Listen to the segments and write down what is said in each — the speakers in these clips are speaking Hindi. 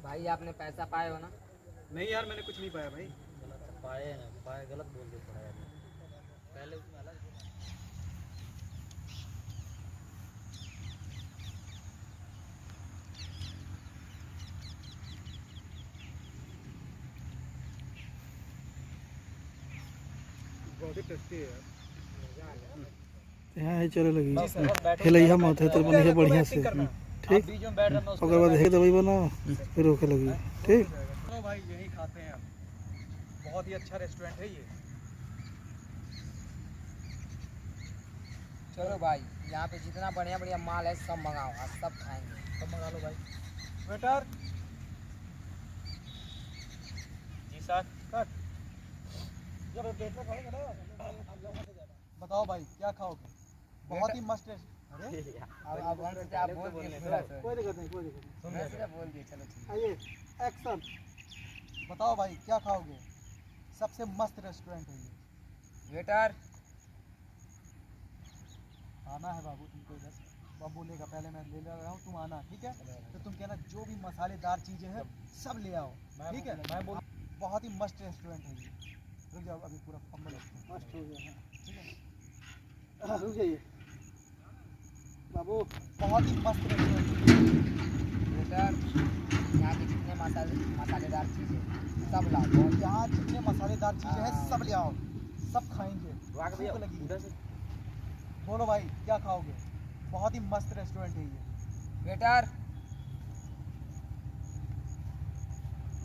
भाई आपने पैसा पाए हो ना? नहीं यार मैंने कुछ नहीं पाया भाई। पाए ना पाए, गलत बोल दे थोड़ा यार। पहले उसमें अलग बहुत ही टेस्टी है यार। यहाँ है चले लगी हिलैया मत है तो बनिए बढ़िया से ठीक। ओकर बाद है दवाई बनाओ फिर रोके लगी ठीक। चलो भाई यही खाते हैं अब, बहुत ही अच्छा रेस्टोरेंट है ये। चलो भाई, यहाँ पे जितना बढ़िया बढ़िया माल है सब मंगाओ, आज सब खाएंगे। सब मंगा लो भाई। वेटर जी सर। कट बताओ भाई क्या खाओगे? बहुत ही मस्त है। अरे अब हमसे आप बोल दिए पूरा सर। कोई दिक्कत नहीं कोई दिक्कत नहीं। सुन रहे बोल दिए, चलो ठीक है। आइए एक्शन। बताओ भाई क्या खाओगे? सबसे मस्त रेस्टोरेंट है ये। वेटर आना है बाबू तुमको इधर। बाबू बोलेगा पहले मैं ले रहा हूँ, तुम आना ठीक है। तो तुम कहना जो भी मसालेदार चीज़ें हैं सब ले आओ ठीक है। मैं बोल बहुत ही मस्त रेस्टोरेंट है ये। रुक जाओ अभी पूरा फंबल मस्त हो गया ठीक है। रुक जाइए बाबू। बहुत ही मस्त रेस्टोरेंट है। वेटर, यहाँ के जितने मसालेदार चीज़ें सब लाओ। और यहाँ जितने मसालेदार चीज़ें हैं सब ले आओ, सब खाएंगे। भूख लगी। बोलो भाई क्या खाओगे? बहुत ही मस्त रेस्टोरेंट है ये। वेटर,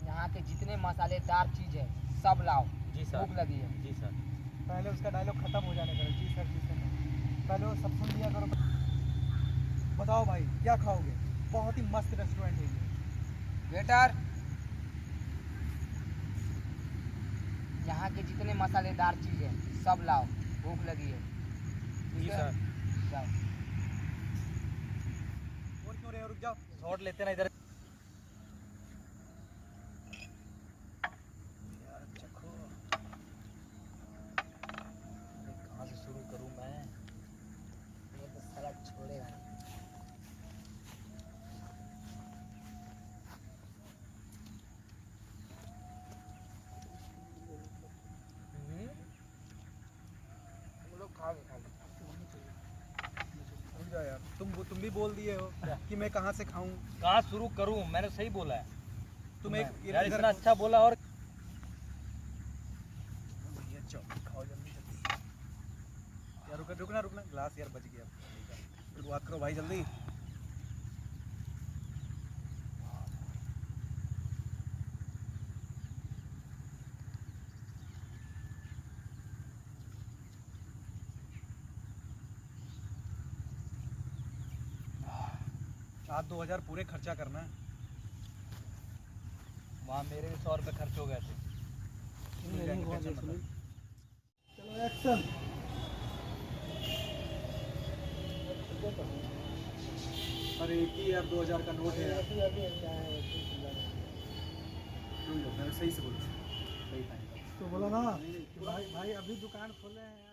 यहाँ के जितने मसालेदार चीज़ है सब लाओ। जी सर। भूख लगी है। जी सर। पहले उसका डायलॉग खत्म हो जाने करो। जी सर जी सर नहीं। पहले वो सब सुन लिया करो। बताओ भाई क्या खाओगे? बहुत ही मस्त रेस्टोरेंट है ये। वेटर, यहाँ के जितने मसालेदार चीज़ है सब लाओ। भूख लगी है। जी सर। जाओ। और क्यों रहे हो? रुक जाओ। शॉट लेते ना इधर। कहाँ से शुरू करूँ मैं? ये तो साला छोड़ेगा नहीं। तुम लोग खाओगे खाओगे। रुक जाओ यार। तुम भी बोल दिए हो कि मैं कहाँ से खाऊं। कहाँ शुरू करूँ? मैंने सही बोला है। तुम एक यार इतना अच्छा बोला और ये चलो खाओ जल्दी जल्दी। यार रुकना रुकना, ग्लास यार बच गया। शुरुआत करो भाई जल्दी। आज 2000 पूरे खर्चा करना है। वहाँ मेरे भी 100 रुपये खर्च हो गए थे। चलो एक्शन। अरे एक ही यार 2000 का नोट है यार। मैंने सही से बोला। सही था। तो बोला ना कि भाई भाई अभी दुकान खोले हैं।